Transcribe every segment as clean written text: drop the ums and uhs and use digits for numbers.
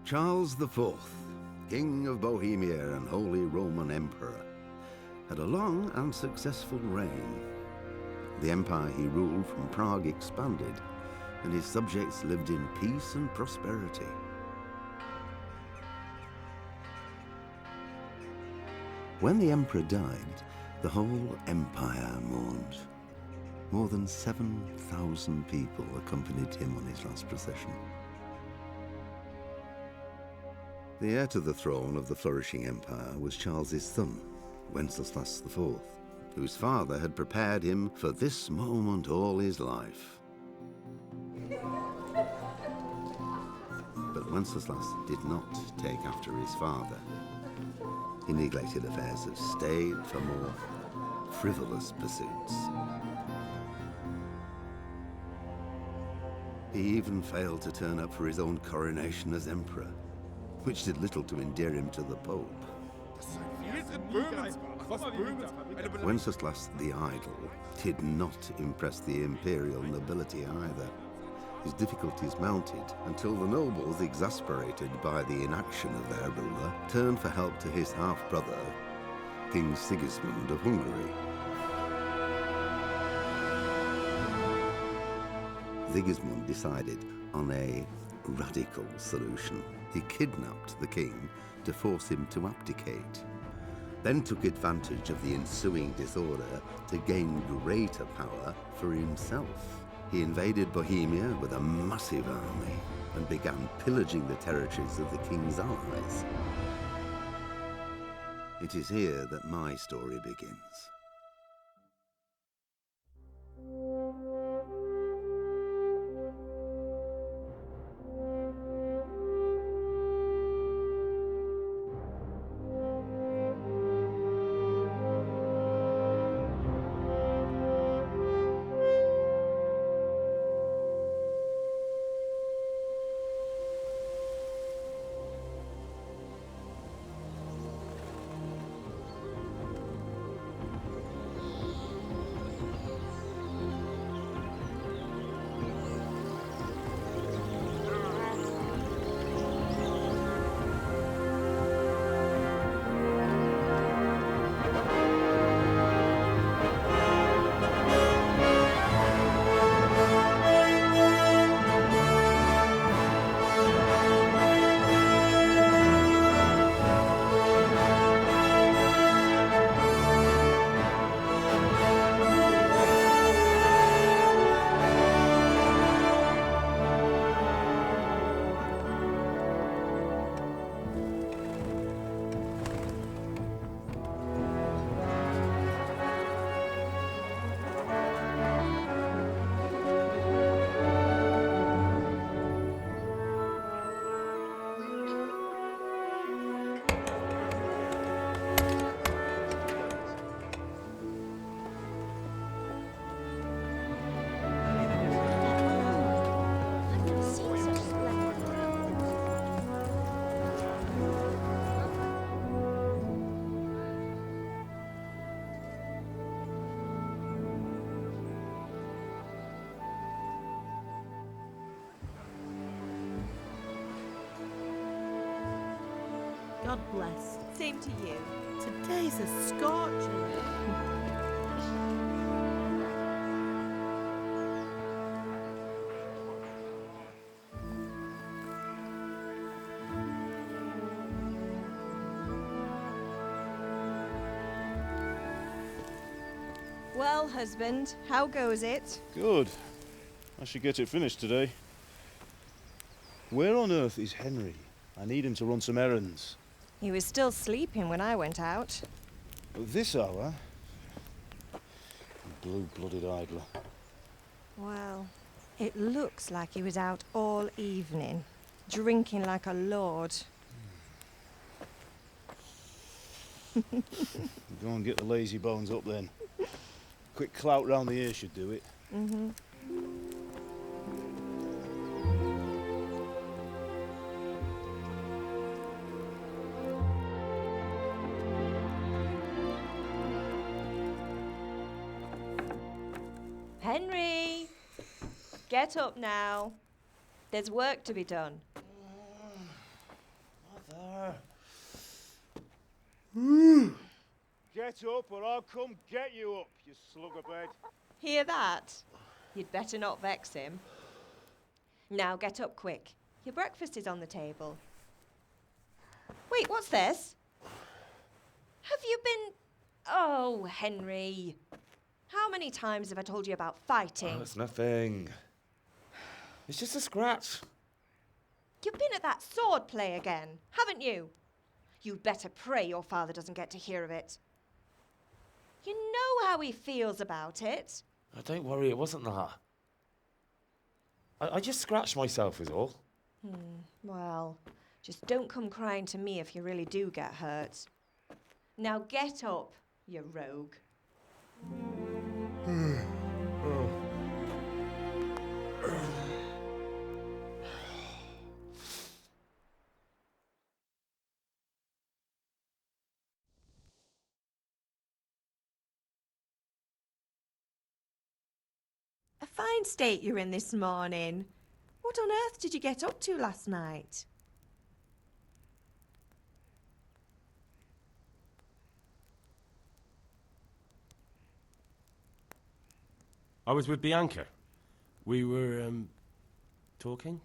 Charles IV, King of Bohemia and Holy Roman Emperor, had a long and successful reign. The empire he ruled from Prague expanded, and his subjects lived in peace and prosperity. When the emperor died, the whole empire mourned. More than 7,000 people accompanied him on his last procession. The heir to the throne of the flourishing empire was Charles's son, Wenceslas IV, whose father had prepared him for this moment all his life. But Wenceslas did not take after his father. He neglected affairs of state for more frivolous pursuits. He even failed to turn up for his own coronation as emperor, which did little to endear him to the Pope. Wenceslas the Idle did not impress the imperial nobility either. His difficulties mounted until the nobles, exasperated by the inaction of their ruler, turned for help to his half-brother, King Sigismund of Hungary. Sigismund decided on a radical solution. He kidnapped the king to force him to abdicate, then took advantage of the ensuing disorder to gain greater power for himself. He invaded Bohemia with a massive army and began pillaging the territories of the king's allies. It is here that my story begins. God bless. Same to you. Today's a scorcher. Well, husband, how goes it? Good. I should get it finished today. Where on earth is Henry? I need him to run some errands. He was still sleeping when I went out. At this hour? Blue-blooded idler. Well, it looks like he was out all evening, drinking like a lord. Go and get the lazy bones up then. Quick clout round the ear should do it. Mm-hmm. Henry! Get up now. There's work to be done. Get up or I'll come get you up, you slugabed. Hear that? You'd better not vex him. Now get up quick. Your breakfast is on the table. Wait, what's this? Have you been... Oh, Henry. How many times have I told you about fighting? Oh, it's nothing. It's just a scratch. You've been at that sword play again, haven't you? You'd better pray your father doesn't get to hear of it. You know how he feels about it. Oh, don't worry, it wasn't that. I just scratched myself is all. Well, just don't come crying to me if you really do get hurt. Now get up, you rogue. A fine state you're in this morning. What on earth did you get up to last night? I was with Bianca. We were, talking?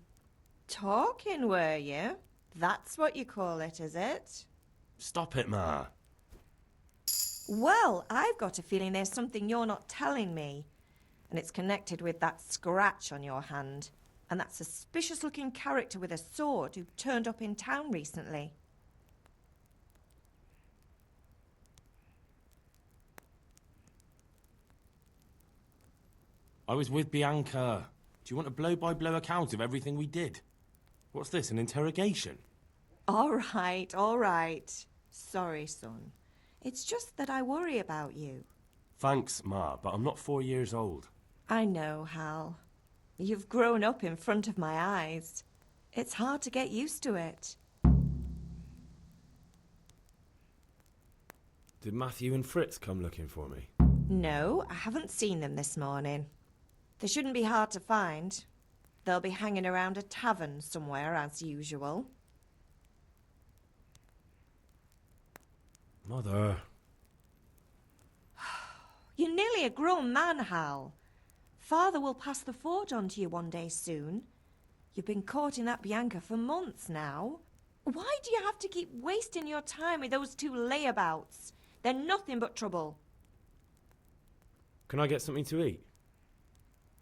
Talking, were you? That's what you call it, is it? Stop it, Ma. Well, I've got a feeling there's something you're not telling me. And it's connected with that scratch on your hand. And that suspicious-looking character with a sword who turned up in town recently. I was with Bianca. Do you want a blow-by-blow account of everything we did? What's this, an interrogation? All right. Sorry, son. It's just that I worry about you. Thanks, Ma, but I'm not 4 years old. I know, Hal. You've grown up in front of my eyes. It's hard to get used to it. Did Matthew and Fritz come looking for me? No, I haven't seen them this morning. They shouldn't be hard to find. They'll be hanging around a tavern somewhere, as usual. Mother. You're nearly a grown man, Hal. Father will pass the forge on to you one day soon. You've been courting that Bianca for months now. Why do you have to keep wasting your time with those two layabouts? They're nothing but trouble. Can I get something to eat?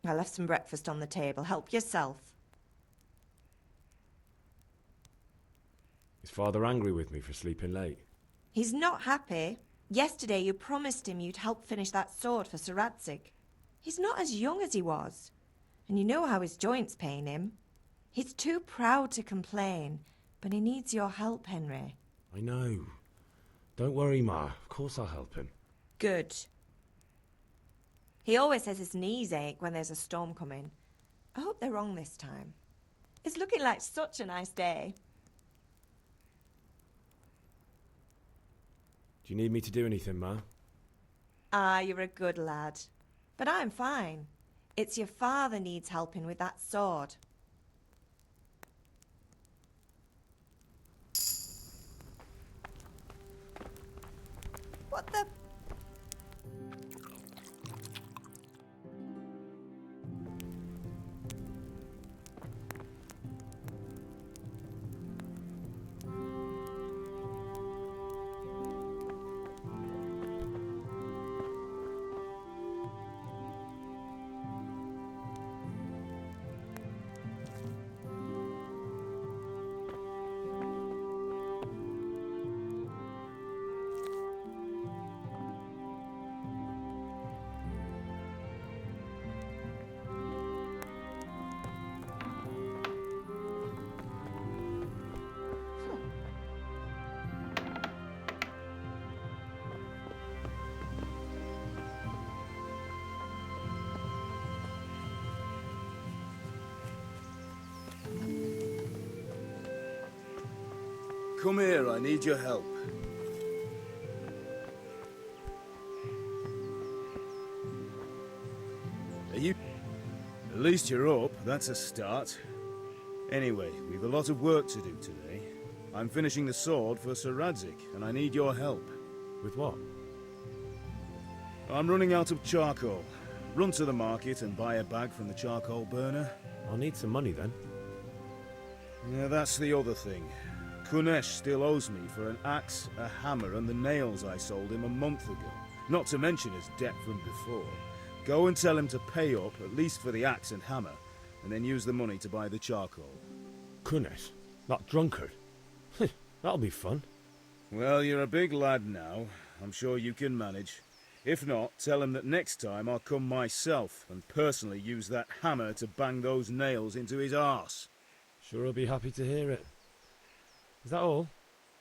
I left some breakfast on the table. Help yourself. Is Father angry with me for sleeping late? He's not happy. Yesterday you promised him you'd help finish that sword for Sir Radzig. He's not as young as he was. And you know how his joints pain him. He's too proud to complain, but he needs your help, Henry. I know. Don't worry, Ma. Of course I'll help him. Good. He always says his knees ache when there's a storm coming. I hope they're wrong this time. It's looking like such a nice day. Do you need me to do anything, Ma? Ah, you're a good lad. But I'm fine. It's your father needs helping with that sword. What the... Come here, I need your help. Are you... At least you're up, that's a start. Anyway, we've a lot of work to do today. I'm finishing the sword for Sir Radzik, and I need your help. With what? I'm running out of charcoal. Run to the market and buy a bag from the charcoal burner. I'll need some money then. Yeah, that's the other thing. Kunesh still owes me for an axe, a hammer, and the nails I sold him a month ago. Not to mention his debt from before. Go and tell him to pay up, at least for the axe and hammer, and then use the money to buy the charcoal. Kunesh? That drunkard? That'll be fun. Well, you're a big lad now. I'm sure you can manage. If not, tell him that next time I'll come myself and personally use that hammer to bang those nails into his arse. Sure I'll be happy to hear it. Is that all?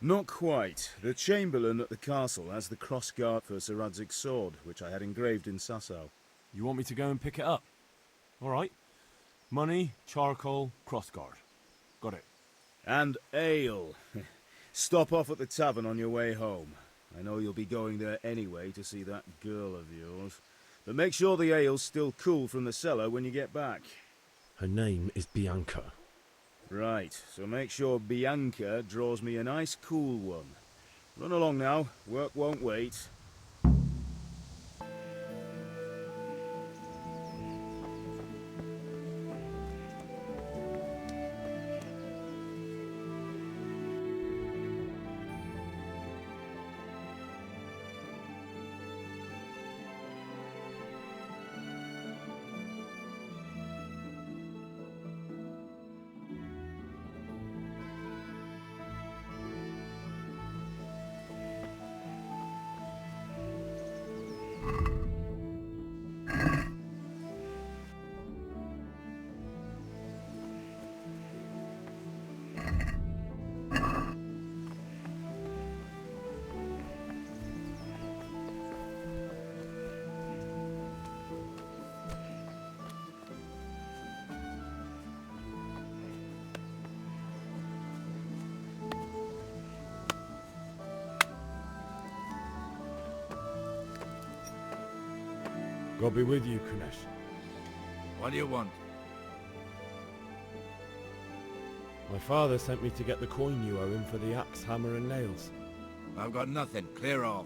Not quite. The Chamberlain at the castle has the cross-guard for Sir Radzik's sword, which I had engraved in Sasau. You want me to go and pick it up? All right. Money, charcoal, crossguard. Got it. And ale. Stop off at the tavern on your way home. I know you'll be going there anyway to see that girl of yours. But make sure the ale's still cool from the cellar when you get back. Her name is Bianca. Right, so make sure Bianca draws me a nice cool one. Run along now, work won't wait. God be with you, Kunesh. What do you want? My father sent me to get the coin you owe him for the axe, hammer and nails. I've got nothing. Clear off.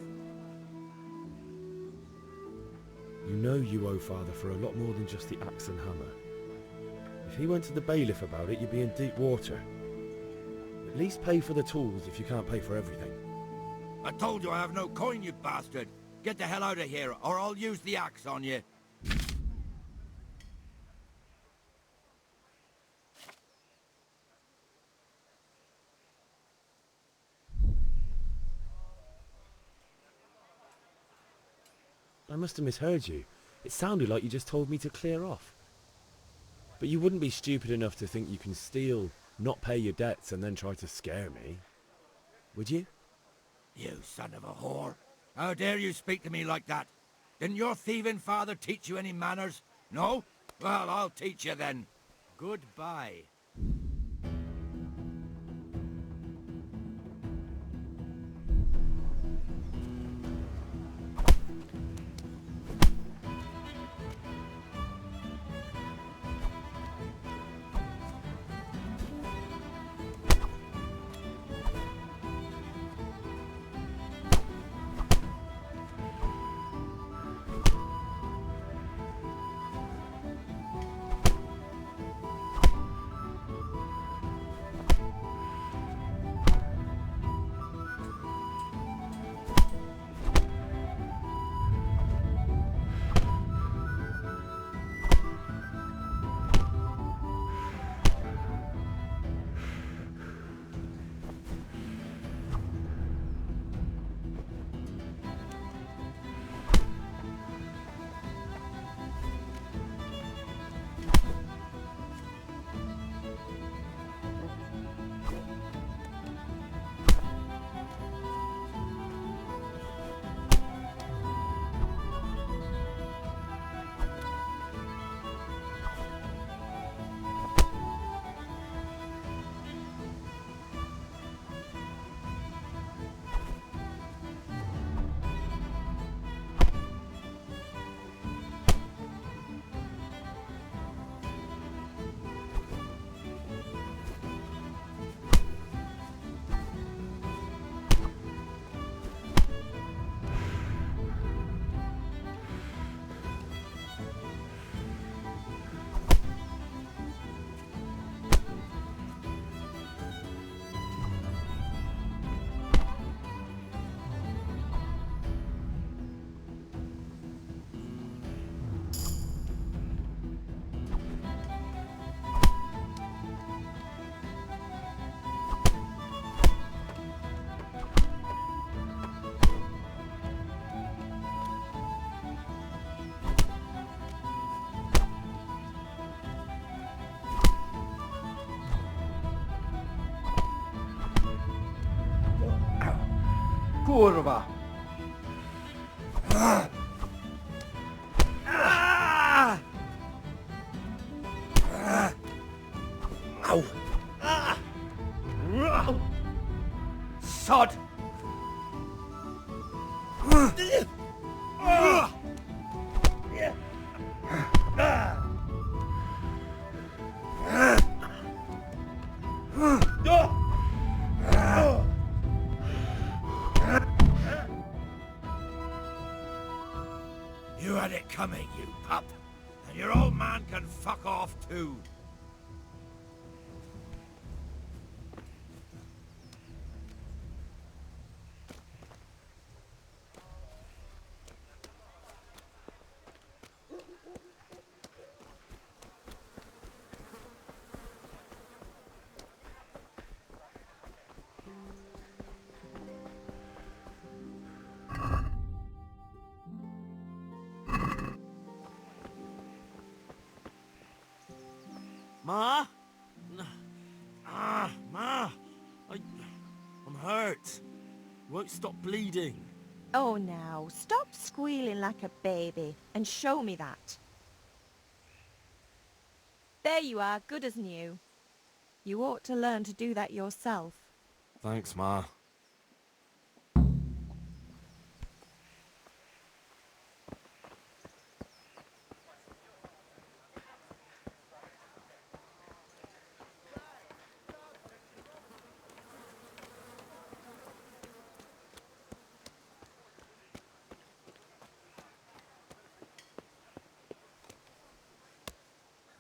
You know you owe father for a lot more than just the axe and hammer. If he went to the bailiff about it, you'd be in deep water. At least pay for the tools if you can't pay for everything. I told you I have no coin, you bastard. Get the hell out of here, or I'll use the axe on you. I must have misheard you. It sounded like you just told me to clear off. But you wouldn't be stupid enough to think you can steal, not pay your debts, and then try to scare me. Would you? You son of a whore. How dare you speak to me like that? Didn't your thieving father teach you any manners? No? Well, I'll teach you then. Goodbye. kurwa! Au! Sod! You had it coming, you pup. And your old man can fuck off too. Ma? Ma! I'm hurt. Won't stop bleeding. Oh, now, stop squealing like a baby and show me that. There you are, good as new. You ought to learn to do that yourself. Thanks, Ma.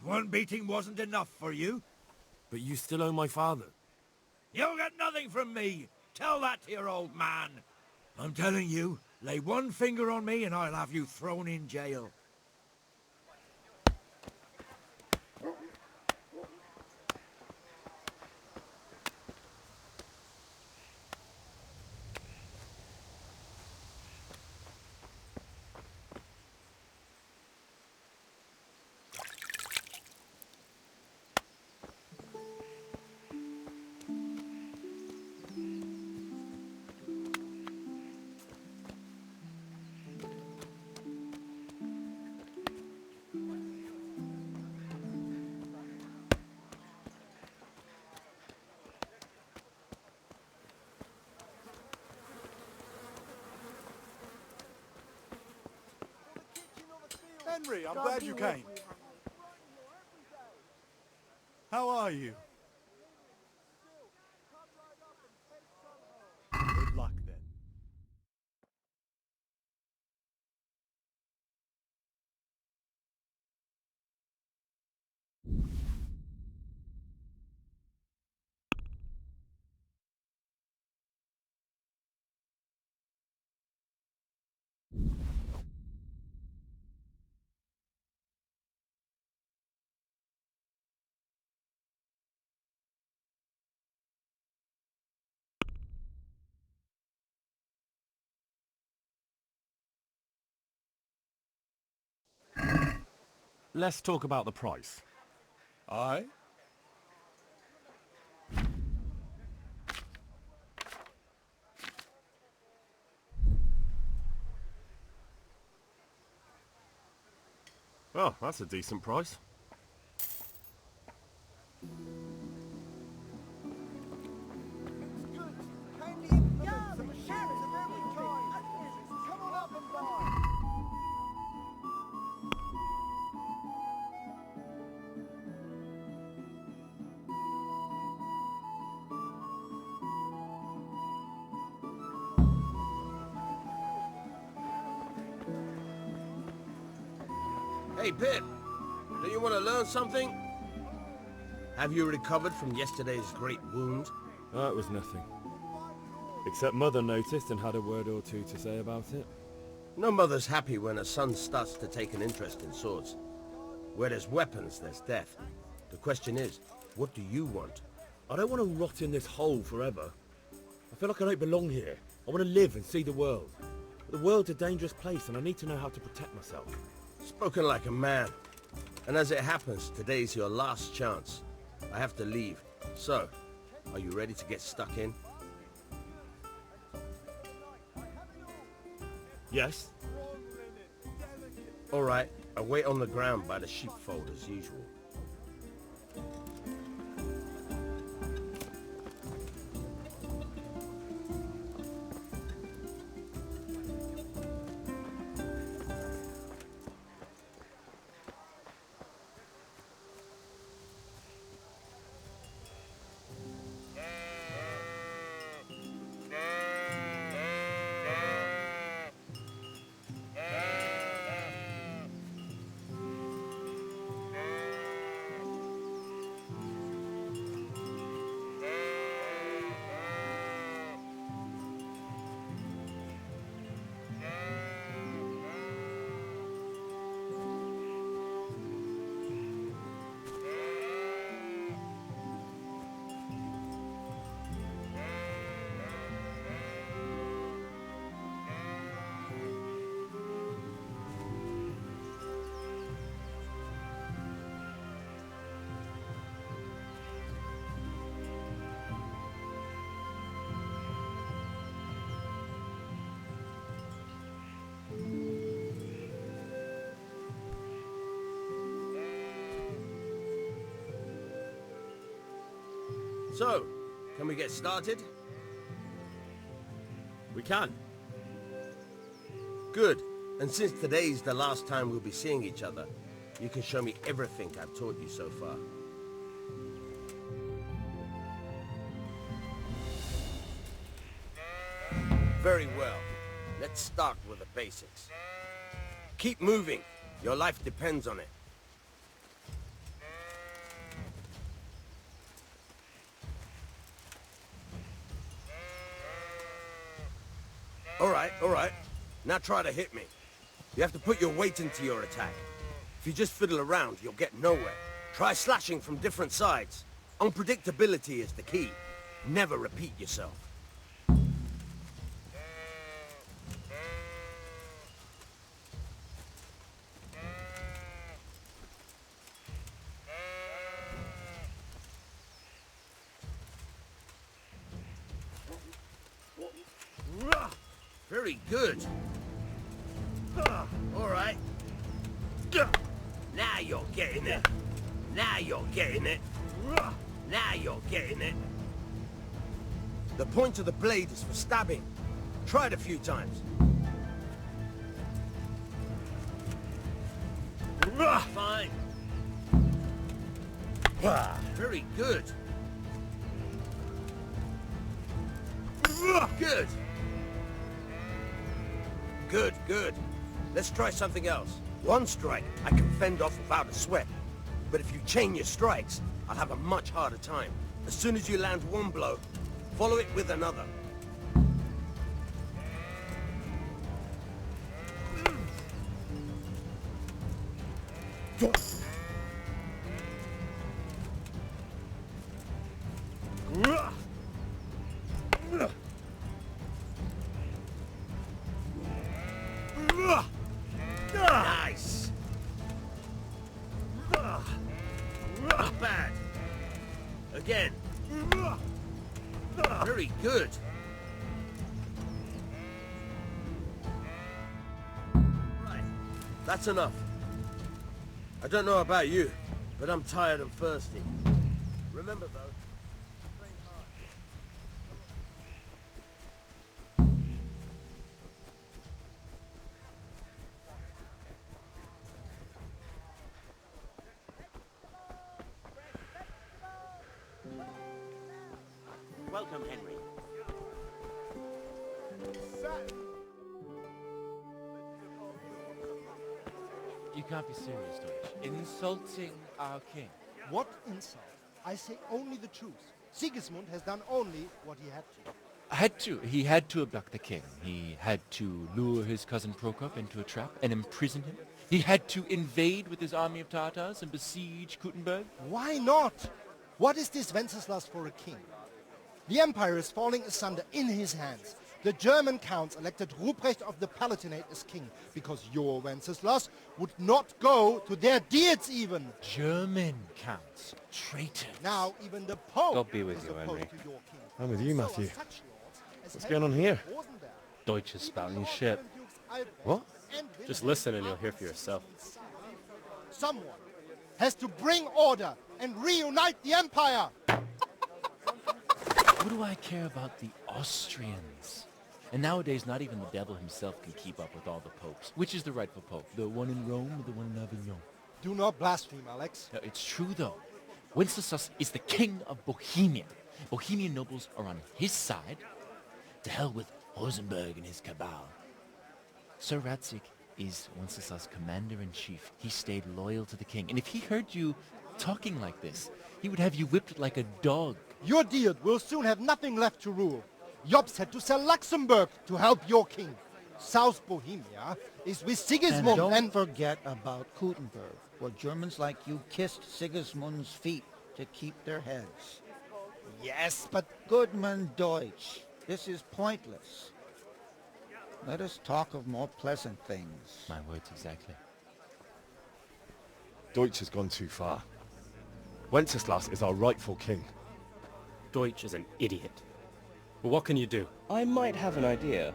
One beating wasn't enough for you? But you still owe my father. You'll get nothing from me. Tell that to your old man. I'm telling you, lay one finger on me and I'll have you thrown in jail. Henry, I'm glad you came. How are you? Good luck then. Let's talk about the price. Aye? Oh, that's a decent price. Hey, Pip. Do you want to learn something? Have you recovered from yesterday's great wound? Oh, it was nothing. Except Mother noticed and had a word or two to say about it. No mother's happy when her son starts to take an interest in swords. Where there's weapons, there's death. The question is, what do you want? I don't want to rot in this hole forever. I feel like I don't belong here. I want to live and see the world. But the world's a dangerous place and I need to know how to protect myself. Spoken like a man. And as it happens, today's your last chance. I have to leave. So, are you ready to get stuck in? Yes? All right, I wait on the ground by the sheepfold as usual. So, can we get started? We can. Good. And since today's the last time we'll be seeing each other, you can show me everything I've taught you so far. Very well. Let's start with the basics. Keep moving. Your life depends on it. All right. Now try to hit me. You have to put your weight into your attack. If you just fiddle around, you'll get nowhere. Try slashing from different sides. Unpredictability is the key. Never repeat yourself. Very good. All right. Now you're getting it. Now you're getting it. Now you're getting it. The point of the blade is for stabbing. Try it a few times. Fine. Very good. Good. Good. Let's try something else. One strike, I can fend off without a sweat. But if you chain your strikes, I'll have a much harder time. As soon as you land one blow, follow it with another. Nice. Not bad. Again. Very good. Right. That's enough. I don't know about you, but I'm tired and thirsty. Remember though, train hard. Welcome, Henry. You can't be serious, Deutsch. Insulting our king. What insult? I say only the truth. Sigismund has done only what he had to. He had to abduct the king. He had to lure his cousin Prokop into a trap and imprison him. He had to invade with his army of Tatars and besiege Kuttenberg. Why not? What is this Wenceslas for a king? The empire is falling asunder in his hands. The German counts elected Ruprecht of the Palatinate as king because your Wenceslas would not go to their deeds even. German counts. Traitors. Now even the Pope God be with is you, opposed Henry. to your king. I'm with you, So are Matthew. such lords as What's going on here? Henry Rosenberg, Deutsch is spouting his shit. What? and Just women listen and you'll hear for yourself. Someone has to bring order and reunite the empire. What do I care about the Austrians? And nowadays, not even the devil himself can keep up with all the popes. Which is the rightful pope? The one in Rome or the one in Avignon? Do not blaspheme, Alex. No, it's true, though. Wenceslas is the king of Bohemia. Bohemian nobles are on his side. To hell with Rosenberg and his cabal. Sir Ratzik is Wenceslas' commander-in-chief. He stayed loyal to the king. And if he heard you talking like this, he would have you whipped like a dog. Your Diet will soon have nothing left to rule. Jobst had to sell Luxembourg to help your king. South Bohemia is with Sigismund And don't forget about Gutenberg, where Germans like you kissed Sigismund's feet to keep their heads. Yes, but Goodman Deutsch, this is pointless. Let us talk of more pleasant things. My words exactly. Deutsch has gone too far. Wenceslas is our rightful king. Deutsch is an idiot. But what can you do? I might have an idea.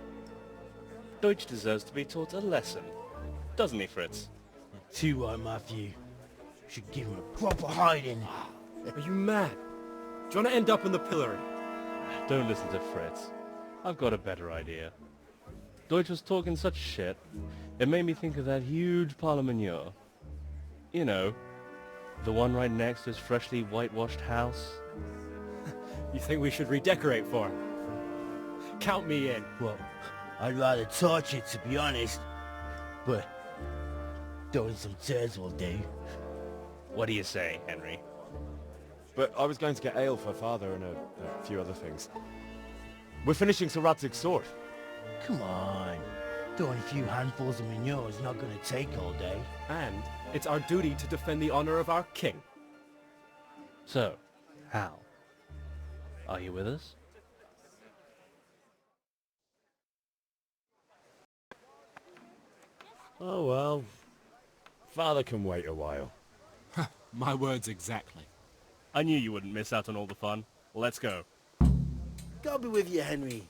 Deutsch deserves to be taught a lesson. Doesn't he, Fritz? Too right, Matthew. Should give him a proper hiding. Are you mad? Do you want to end up in the pillory? Don't listen to Fritz. I've got a better idea. Deutsch was talking such shit, it made me think of that huge parliament. You know, the one right next to his freshly whitewashed house. You think we should redecorate for him? Count me in. Well, I'd rather torch it, to be honest. But throwing some turds will do. What do you say, Henry? But I was going to get ale for father and a few other things. We're finishing Sir Radzig's sword. Come on. Throwing a few handfuls of manure is not going to take all day. And it's our duty to defend the honor of our king. So, Hal, are you with us? Oh well. Father can wait a while. My words exactly. I knew you wouldn't miss out on all the fun. Let's go. God be with you, Henry.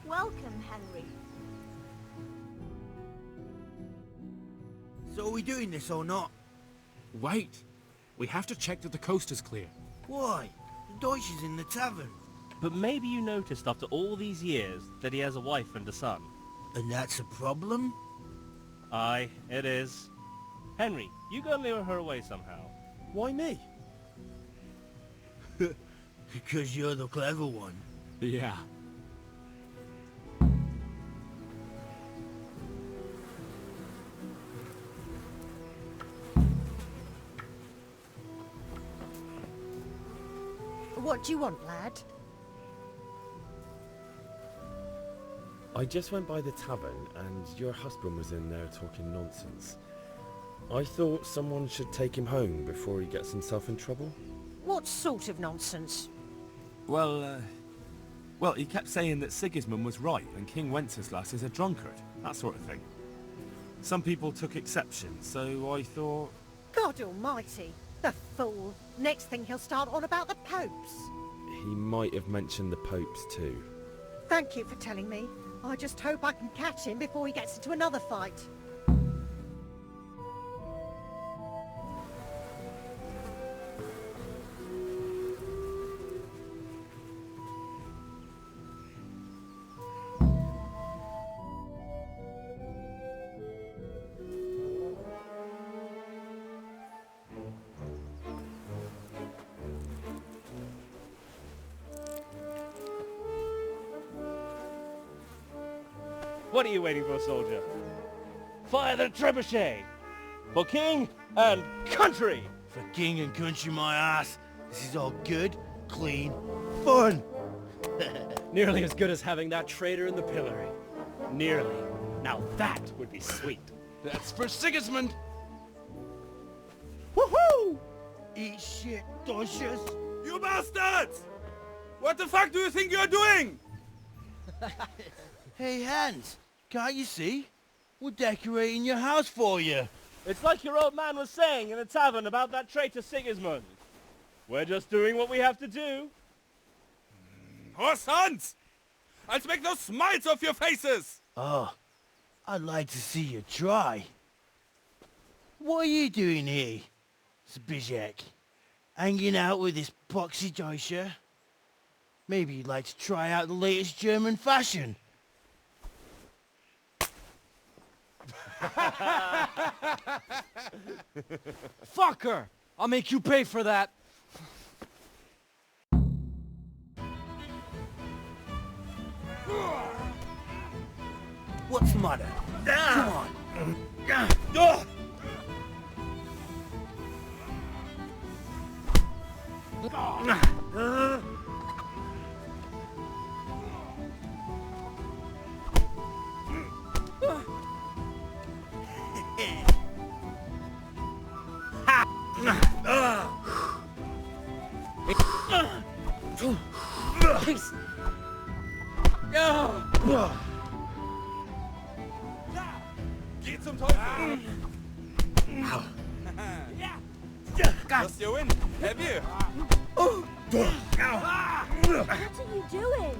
Welcome, Henry. So are we doing this or not? Wait. We have to check that the coast is clear. Why? The Deutsch is in the tavern. But maybe you noticed after all these years that he has a wife and a son. And that's a problem? Aye, it is. Henry, you go lure her away somehow. Why me? Because you're the clever one. Yeah. What do you want, lad? I just went by the tavern and your husband was in there talking nonsense. I thought someone should take him home before he gets himself in trouble. What sort of nonsense? Well, he kept saying that Sigismund was right and King Wenceslas is a drunkard, that sort of thing. Some people took exception, so I thought... God almighty, the fool. Next thing he'll start on about the popes. He might have mentioned the popes too. Thank you for telling me. I just hope I can catch him before he gets into another fight. What are you waiting for, soldier? Fire the trebuchet! For king and country! For king and country, my ass. This is all good, clean, fun. Nearly as good as having that traitor in the pillory. Nearly. Now that would be sweet. That's for Sigismund! Woohoo! Eat shit, doshes. You bastards! What the fuck do you think you're doing? Hey, Hans, can't you see? We're decorating your house for you. It's like your old man was saying in the tavern about that traitor Sigismund. We're just doing what we have to do. Oh, sons! I'll make those smiles off your faces! Oh, I'd like to see you try. What are you doing here, Zbigniew? Hanging out with this poxy Deutscher? Maybe you'd like to try out the latest German fashion. Fucker! I'll make you pay for that. What's the matter? Come on. Geht zum Teufel! Just you win, have you? What are you doing?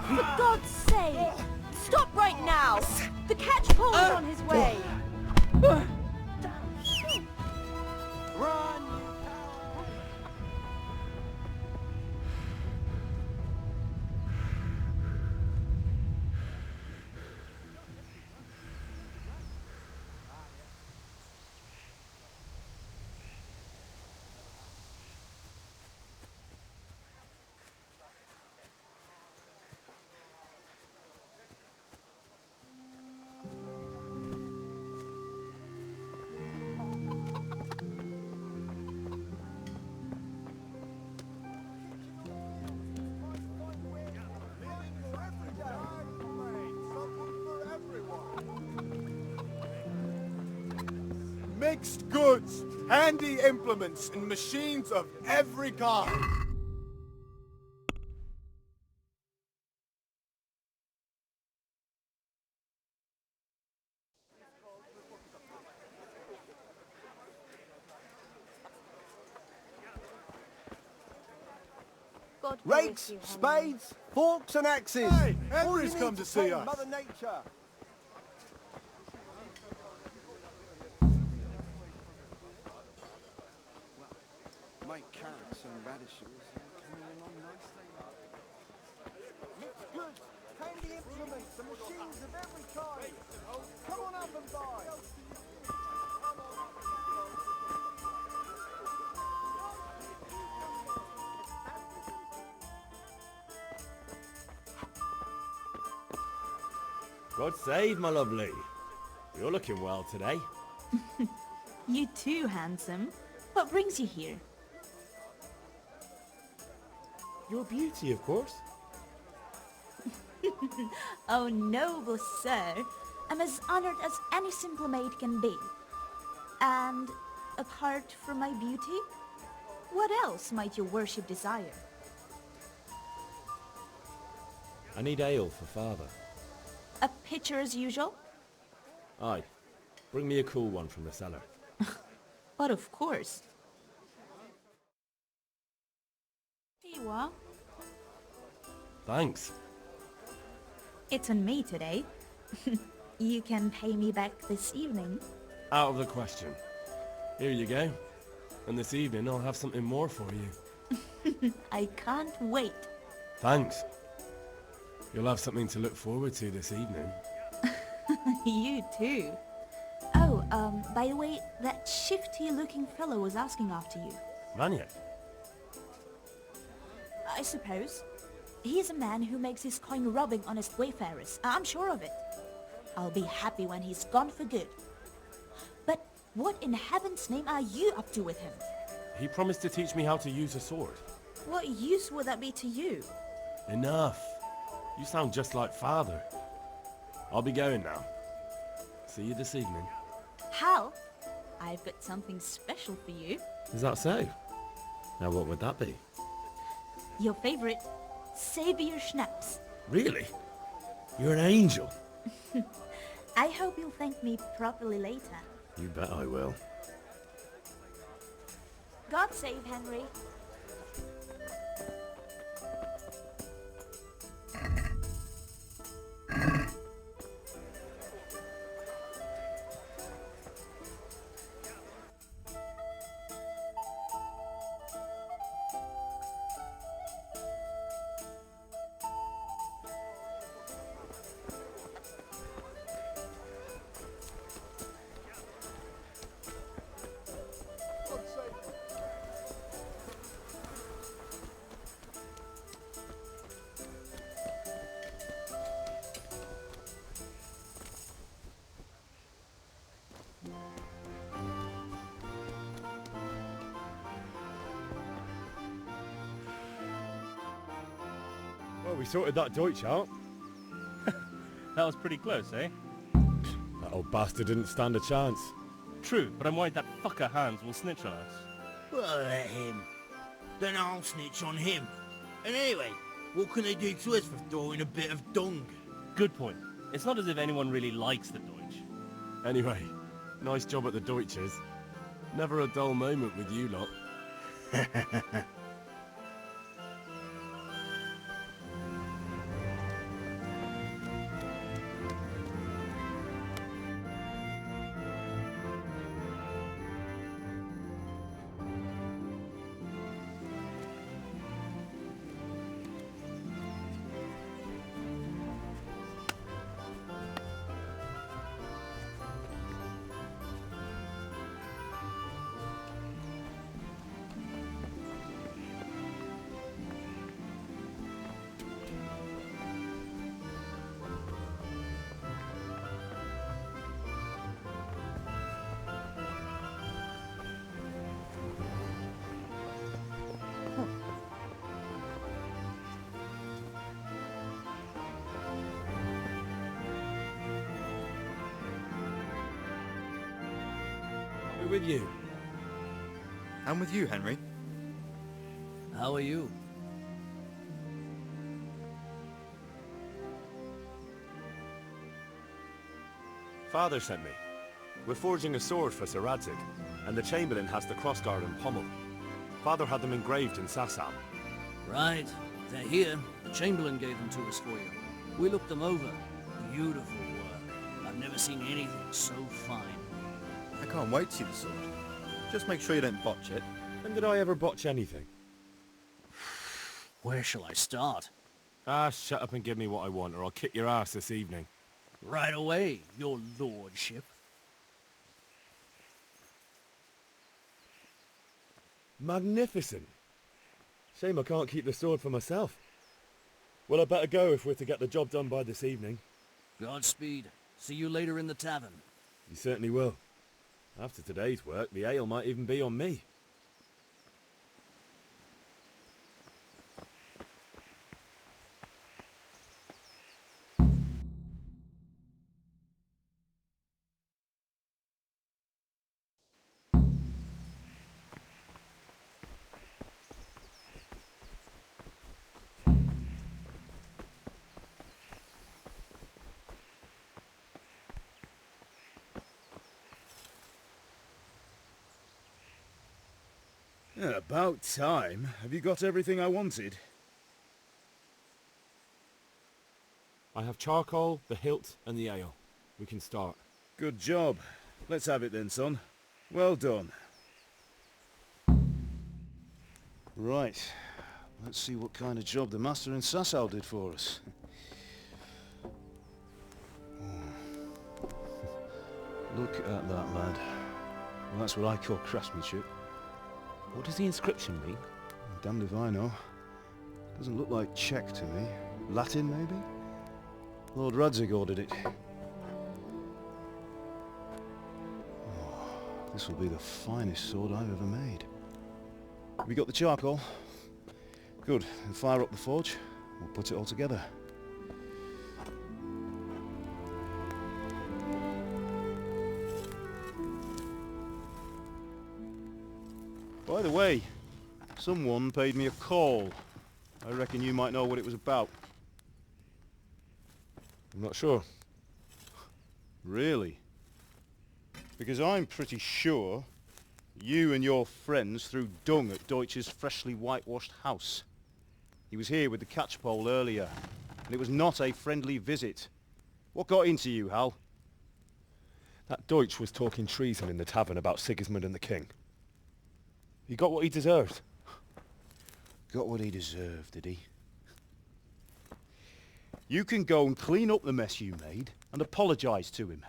For God's sake! Stop right now! The catchpole is on his way! Run! Mixed goods, handy implements, and machines of every kind. God Rakes, bless you, spades, forks and axes. Hey, All you Henry's need come to see tame us. Mother Nature. Make carrots and radishes coming along nicely. Mixed goods, handy implements, and machines of every kind. Come on up and buy. God save, my lovely. You're looking well today. You too, handsome. What brings you here? Your beauty, of course. Oh, noble sir. I'm as honored as any simple maid can be. And apart from my beauty, what else might your worship desire? I need ale for father. A pitcher as usual? Aye. Bring me a cool one from the cellar. But of course. Here you are. Thanks. It's on me today. You can pay me back this evening. Out of the question. Here you go. And this evening I'll have something more for you. I can't wait. Thanks. You'll have something to look forward to this evening. You too. Oh, by the way, that shifty-looking fellow was asking after you. Vanya? I suppose. He's a man who makes his coin robbing honest wayfarers. I'm sure of it. I'll be happy when he's gone for good. But what in heaven's name are you up to with him? He promised to teach me how to use a sword. What use would that be to you? Enough. You sound just like Father. I'll be going now. See you this evening. Hal, I've got something special for you. Is that so? Now what would that be? Your favorite Savior Schnapps. Really? You're an angel. I hope you'll thank me properly later. You bet I will. God save Henry. Well, we sorted that Deutsch out. That was pretty close, eh? That old bastard didn't stand a chance. True, but I'm worried that fucker Hans will snitch on us. Well, let him. Then I'll snitch on him. And anyway, what can they do to us for throwing a bit of dung? Good point. It's not as if anyone really likes the Deutsch. Anyway, nice job at the Deutsches. Never a dull moment with you lot. With you. I'm with you, Henry. How are you? Father sent me. We're forging a sword for Sir Radzig, and the Chamberlain has the crossguard and pommel. Father had them engraved in Sassam. Right. They're here. The Chamberlain gave them to us for you. We looked them over. Beautiful work. I've never seen anything so fine. I can't wait to see the sword. Just make sure you don't botch it. When did I ever botch anything? Where shall I start? Ah, shut up and give me what I want, or I'll kick your ass this evening. Right away, your lordship. Magnificent. Shame I can't keep the sword for myself. Well, I better go if we're to get the job done by this evening. Godspeed. See you later in the tavern. You certainly will. After today's work, the ale might even be on me. Yeah, about time. Have you got everything I wanted? I have charcoal, the hilt, and the ale. We can start. Good job. Let's have it then, son. Well done. Right. Let's see what kind of job the master in Sasau did for us. Look at that, lad. Well, that's what I call craftsmanship. What does the inscription mean? Damned if I know. Doesn't look like Czech to me. Latin, maybe? Lord Radzig ordered it. This will be the finest sword I've ever made. Have you got the charcoal? Good. Then fire up the forge. We'll put it all together. By the way, someone paid me a call. I reckon you might know what it was about. I'm not sure. Really? Because I'm pretty sure you and your friends threw dung at Deutsch's freshly whitewashed house. He was here with the catchpole earlier, and it was not a friendly visit. What got into you, Hal? That Deutsch was talking treason in the tavern about Sigismund and the king. He got what he deserved. Got what he deserved, did he? You can go and clean up the mess you made and apologise to him.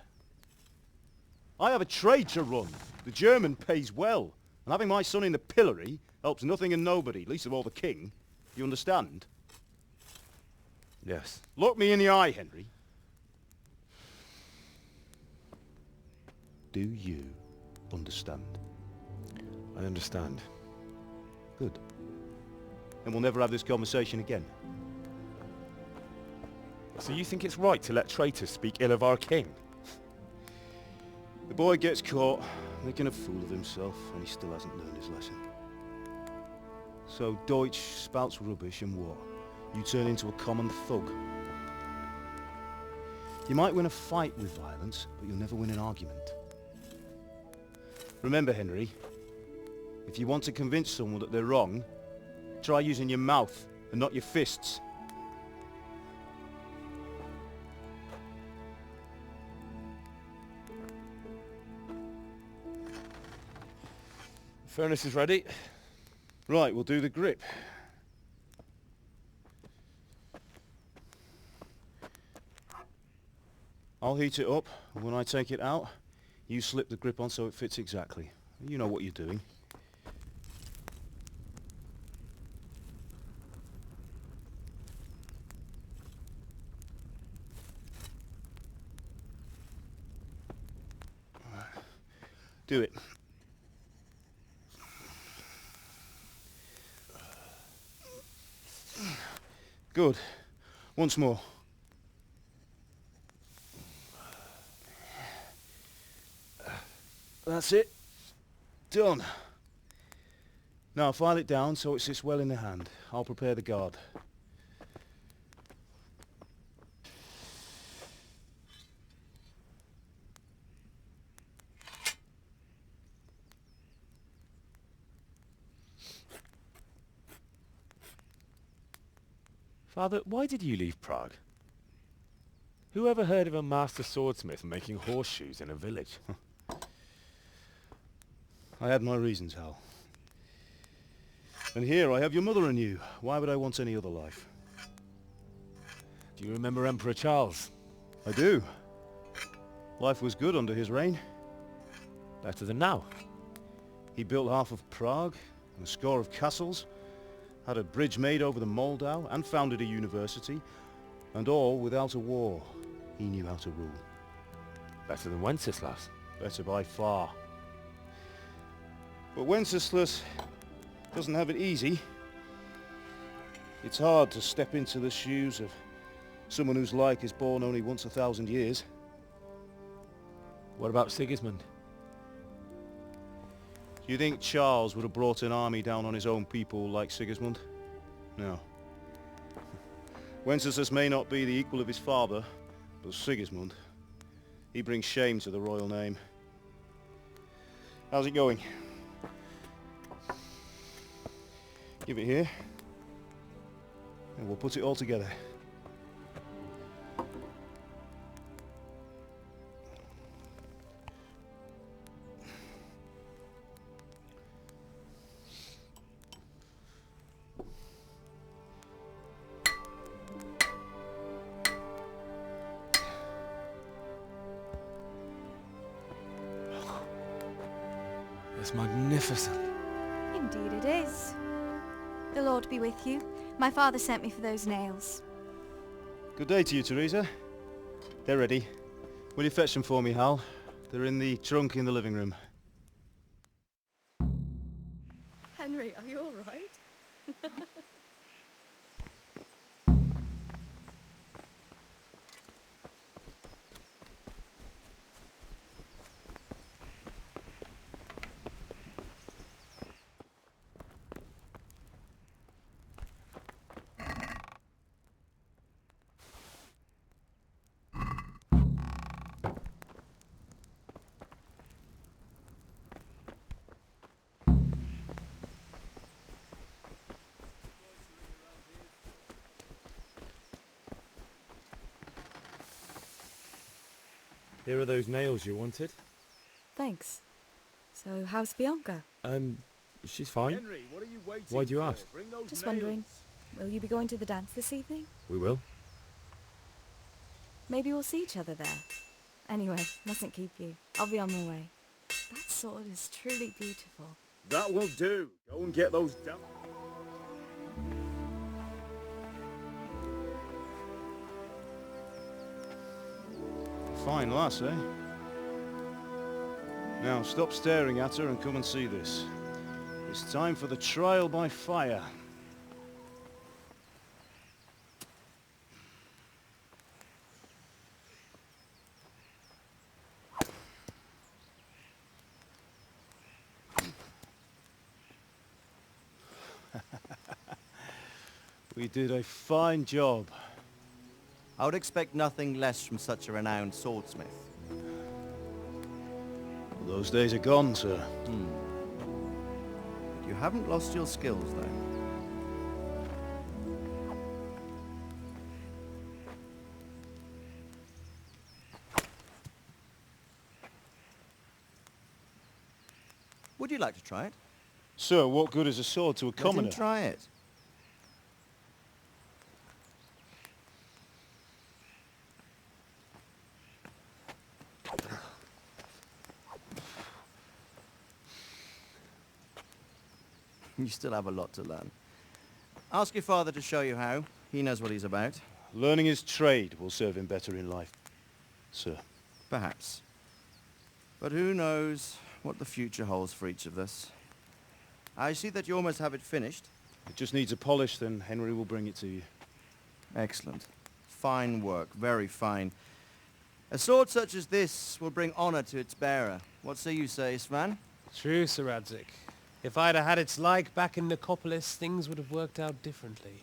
I have a trade to run. The German pays well, and having my son in the pillory helps nothing and nobody, least of all the king. You understand? Yes. Look me in the eye, Henry. Do you understand? I understand. Good. And we'll never have this conversation again. So you think it's right to let traitors speak ill of our king? The boy gets caught, making a fool of himself, and he still hasn't learned his lesson. So Deutsch spouts rubbish, and what? You turn into a common thug. You might win a fight with violence, but you'll never win an argument. Remember, Henry, if you want to convince someone that they're wrong, try using your mouth and not your fists. The furnace is ready. Right, we'll do the grip. I'll heat it up, and when I take it out, you slip the grip on so it fits exactly. You know what you're doing. Do it. Good. Once more. That's it. Done. Now file it down so it sits well in the hand. I'll prepare the guard. Father, why did you leave Prague? Who ever heard of a master swordsmith making horseshoes in a village? I had my reasons, Hal. And here I have your mother and you. Why would I want any other life? Do you remember Emperor Charles? I do. Life was good under his reign. Better than now. He built half of Prague and a score of castles, had a bridge made over the Moldau, and founded a university, and all without a war. He knew how to rule. Better than Wenceslas. Better by far. But Wenceslas doesn't have it easy. It's hard to step into the shoes of someone whose like is born only once 1,000 years. What about Sigismund? Do you think Charles would have brought an army down on his own people like Sigismund? No. Wenceslas may not be the equal of his father, but Sigismund, he brings shame to the royal name. How's it going? Give it here, and we'll put it all together. It's magnificent. Indeed it is. The Lord be with you. My father sent me for those nails. Good day to you, Teresa. They're ready. Will you fetch them for me, Hal? They're in the trunk in the living room. sorry. Are you all right? Here are those nails you wanted. Thanks. So, how's Bianca? She's fine. Henry, what are you waiting Why do you for? ask? Bring those Just nails. wondering, will you be going to the dance this evening? We will. Maybe we'll see each other there. Anyway, mustn't keep you. I'll be on my way. That sword is truly beautiful. That will do. Go and get those down. Fine lass, eh? Now, stop staring at her and come and see this. It's time for the trial by fire. We did a fine job. I would expect nothing less from such a renowned swordsmith. Those days are gone, sir. But you haven't lost your skills, though. Would you like to try it? Sir, what good is a sword to a commoner? Let him try it. You still have a lot to learn. Ask your father to show you how. He knows what he's about. Learning his trade will serve him better in life, sir. Perhaps. But who knows what the future holds for each of us. I see that you almost have it finished. It just needs a polish, then Henry will bring it to you. Excellent. Fine work, very fine. A sword such as this will bring honor to its bearer. What say you, Svan? True, Sir Radzik. If I'd have had its like back in Nicopolis, things would have worked out differently.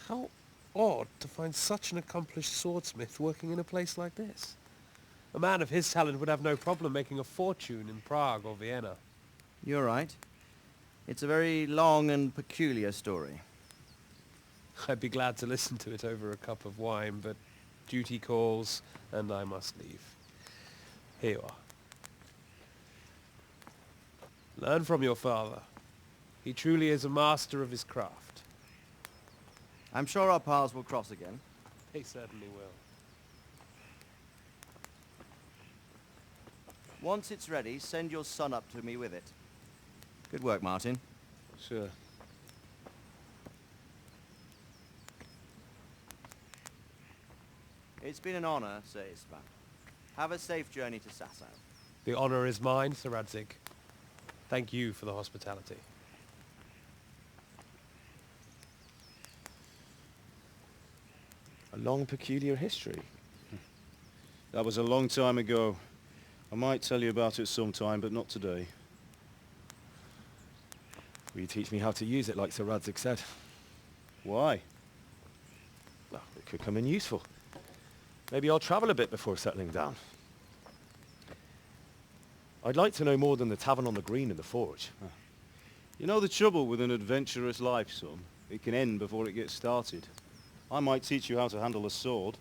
How odd to find such an accomplished swordsmith working in a place like this. A man of his talent would have no problem making a fortune in Prague or Vienna. You're right. It's a very long and peculiar story. I'd be glad to listen to it over a cup of wine, but duty calls, and I must leave. Here you are. Learn from your father. He truly is a master of his craft. I'm sure our paths will cross again. They certainly will. Once it's ready, send your son up to me with it. Good work, Martin. Sure. It's been an honor, Sir Istvan. Have a safe journey to Sasau. The honor is mine, Sir Radzik. Thank you for the hospitality. A long, peculiar history. That was a long time ago. I might tell you about it sometime, but not today. Will you teach me how to use it like Sir Radzik said? Why? Well, it could come in useful. Maybe I'll travel a bit before settling down. I'd like to know more than the tavern on the green and the forge. You know the trouble with an adventurous life, son? It can end before it gets started. I might teach you how to handle a sword,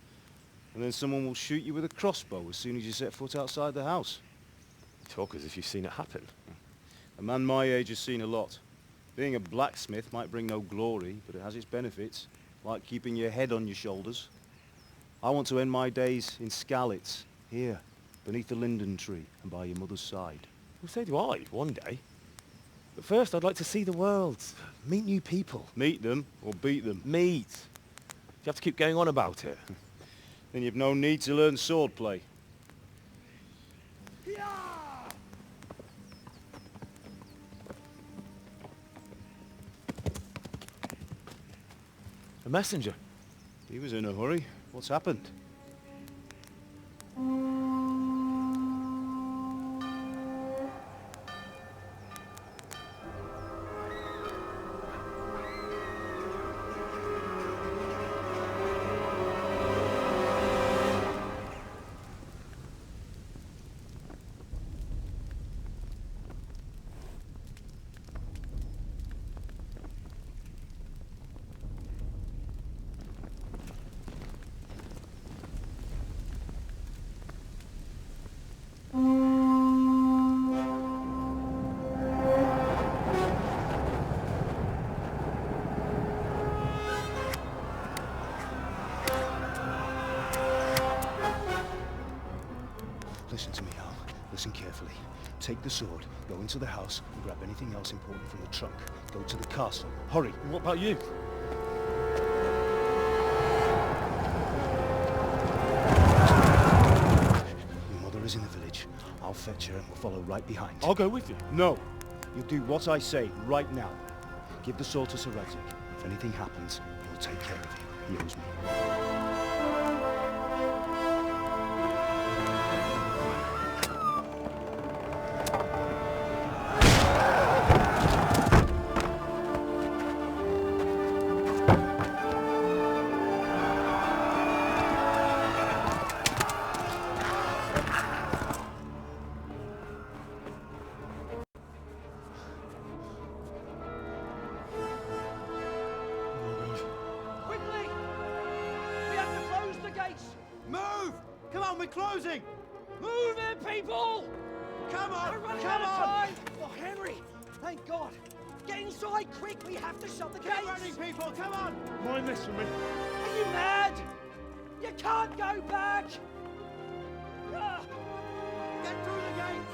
and then someone will shoot you with a crossbow as soon as you set foot outside the house. You talk as if you've seen it happen. A man my age has seen a lot. Being a blacksmith might bring no glory, but it has its benefits, like keeping your head on your shoulders. I want to end my days in Skalitz, here, beneath the linden tree and by your mother's side. Well, so do I, one day. But first, I'd like to see the world, meet new people. Meet them or beat them? Meet. You have to keep going on about it. Then you've no need to learn swordplay. messenger. He was in a hurry. What's happened? Listen to me, Al. Listen carefully. Take the sword, go into the house, and grab anything else important from the trunk. Go to the castle. Hurry! What about you? Your mother is in the village. I'll fetch her and we'll follow right behind. I'll go with you. No! You'll do what I say right now. Give the sword to Sir Radzik. If anything happens, he'll take care of you. He owes me. Move! Come on, we're closing! Move it, people! Come on! We're running Come out of on! time! Oh, Henry! Thank God! Get inside, quick! We have to shut the gates! Keep running, people! Come on! Mind this for me. Are you mad? You can't go back! Ah. Get through the gates!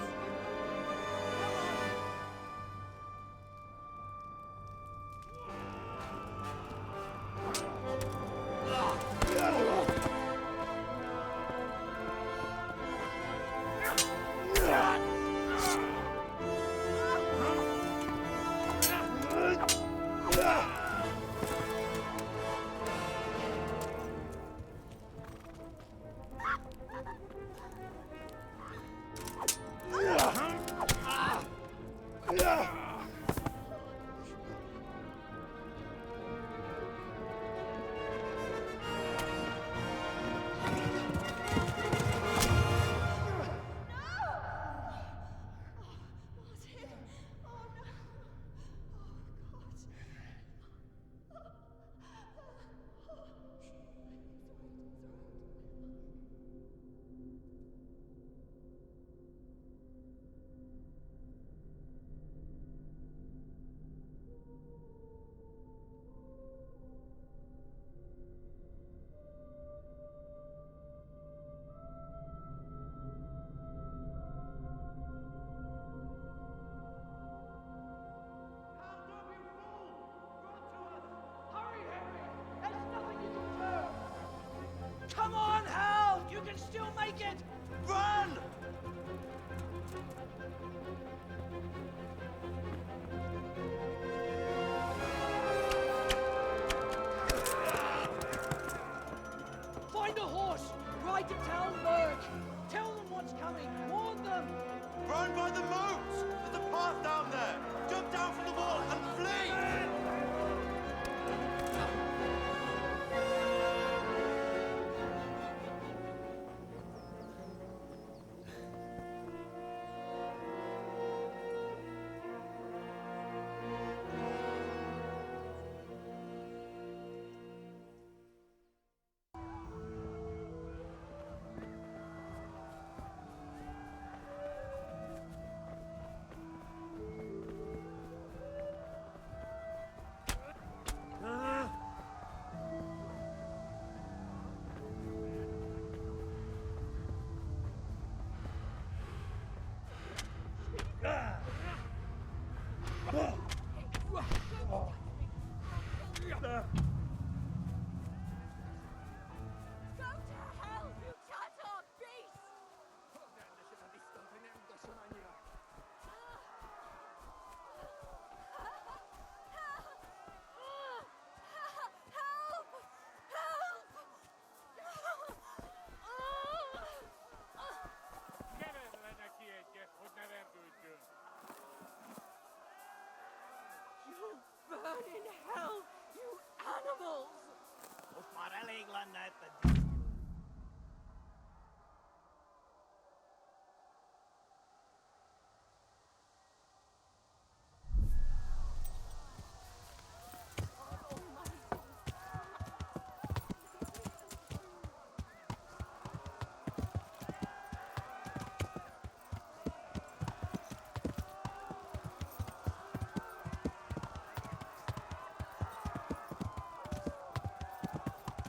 Burn in hell, you animals!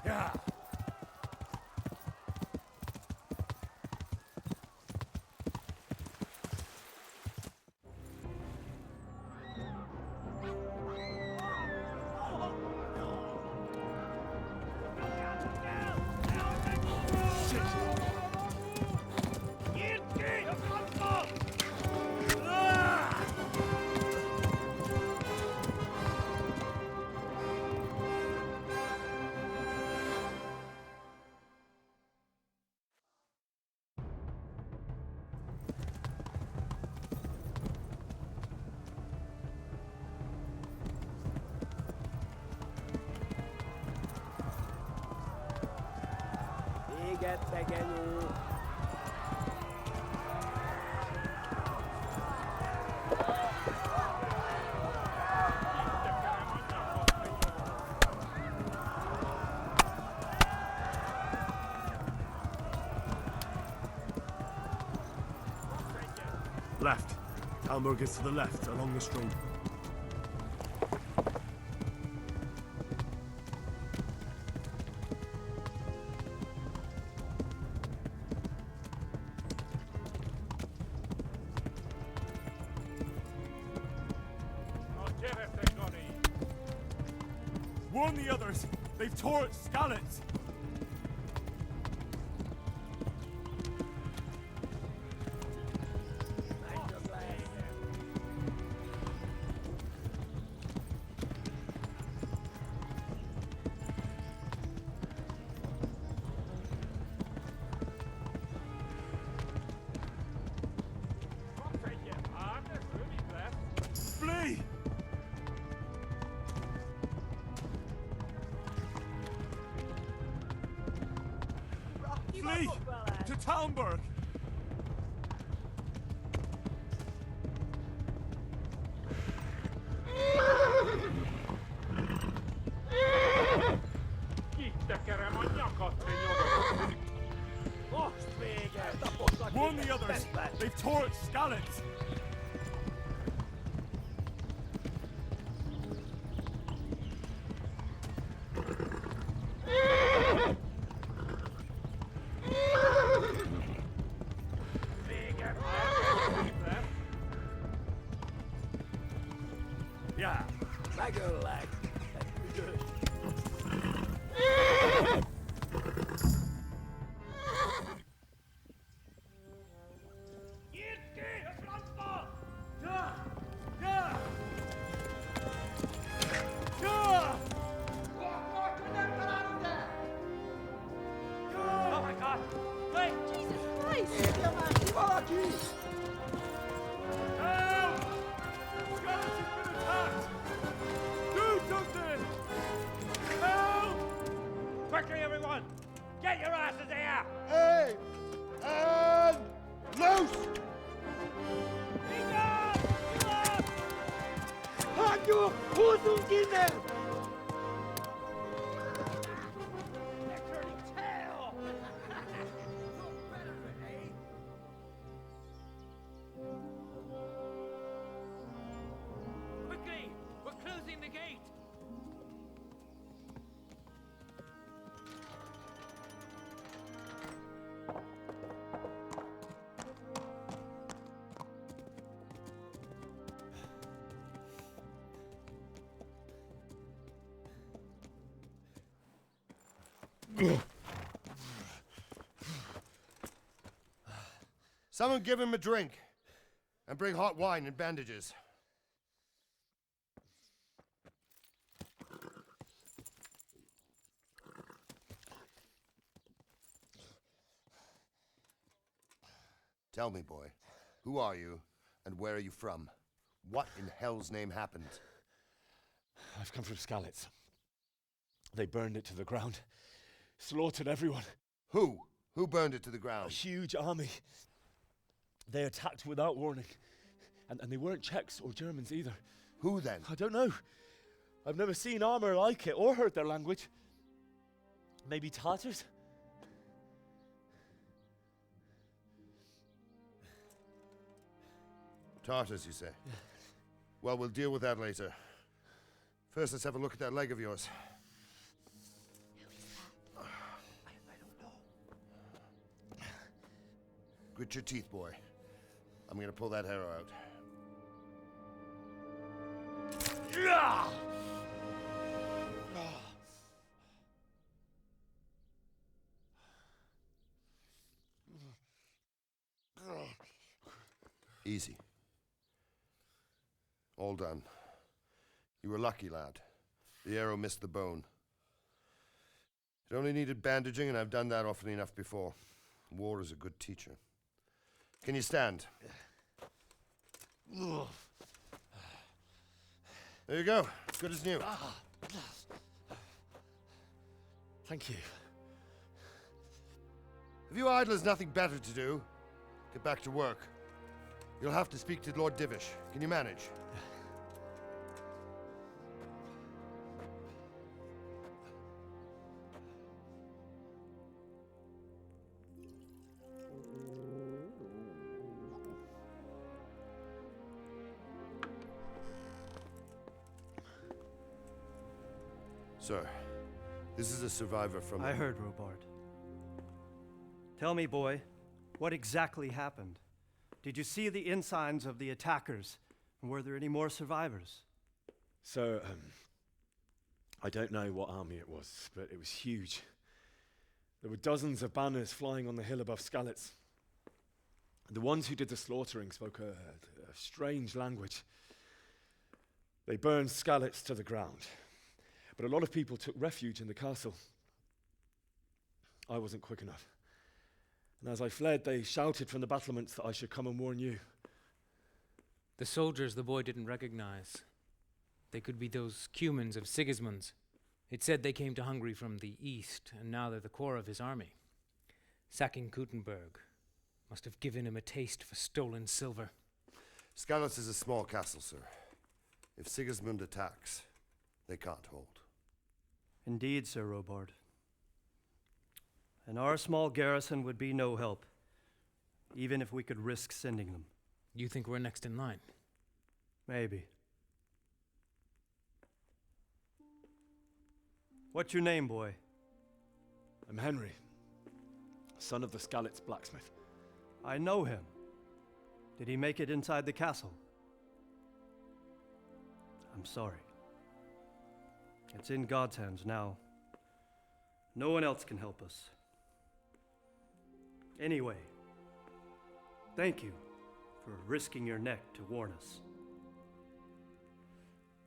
Yeah. Left. Talmberg is to the left, along the stream. Warn the others! They've tore its scallops! Flee! Flee! To Talmberg! Warn the others! They've tore its scallops! Yeah. Lag. Good. Oh my God! Wait! Jesus Christ! Help! Scallops have been attacked! Do something! Help! Quickly, everyone! Get your asses here! Hey! And loose! Hanno Hosen Kinder! They're turning tail! Quickly! We're closing the gate! Someone give him a drink. And bring hot wine and bandages. Tell me, boy, who are you, and where are you from? What in hell's name happened? I've come from Skalitz. They burned it to the ground. Slaughtered everyone. Who? Who burned it to the ground? A huge army. They attacked without warning. And they weren't Czechs or Germans either. Who then? I don't know. I've never seen armor like it or heard their language. Maybe Tatars? Tartars, you say? Yeah. Well, we'll deal with that later. First, let's have a look at that leg of yours. Who is that? I don't know. Grit your teeth, boy. I'm gonna pull that arrow out. Easy. All done. You were lucky, lad. The arrow missed the bone. It only needed bandaging, and I've done that often enough before. War is a good teacher. Can you stand? There you go. Good as new. Thank you. If you idlers nothing better to do, get back to work. You'll have to speak to Lord Divish. Can you manage? Sir, this is a survivor from... I heard, Robard. Tell me, boy, what exactly happened? Did you see the ensigns of the attackers? And were there any more survivors? So, I don't know what army it was, but it was huge. There were dozens of banners flying on the hill above Skalitz. The ones who did the slaughtering spoke a strange language. They burned Skalitz to the ground. But a lot of people took refuge in the castle. I wasn't quick enough. And as I fled, they shouted from the battlements that I should come and warn you. The soldiers the boy didn't recognize. They could be those Cumans of Sigismund's. It said they came to Hungary from the east, and now they're the core of his army. Sacking Kuttenberg must have given him a taste for stolen silver. Skalitz is a small castle, sir. If Sigismund attacks, they can't hold. Indeed, Sir Robard. And our small garrison would be no help, even if we could risk sending them. You think we're next in line? Maybe. What's your name, boy? I'm Henry, son of the Skalitz blacksmith. I know him. Did he make it inside the castle? I'm sorry. It's in God's hands now. No one else can help us. Anyway, thank you for risking your neck to warn us.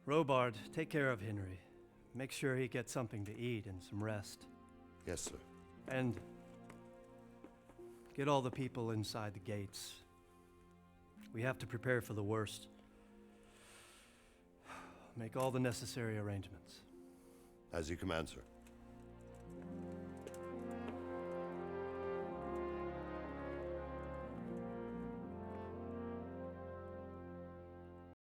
Robard, take care of Henry. Make sure he gets something to eat and some rest. Yes, sir. And get all the people inside the gates. We have to prepare for the worst. Make all the necessary arrangements. As you command, sir.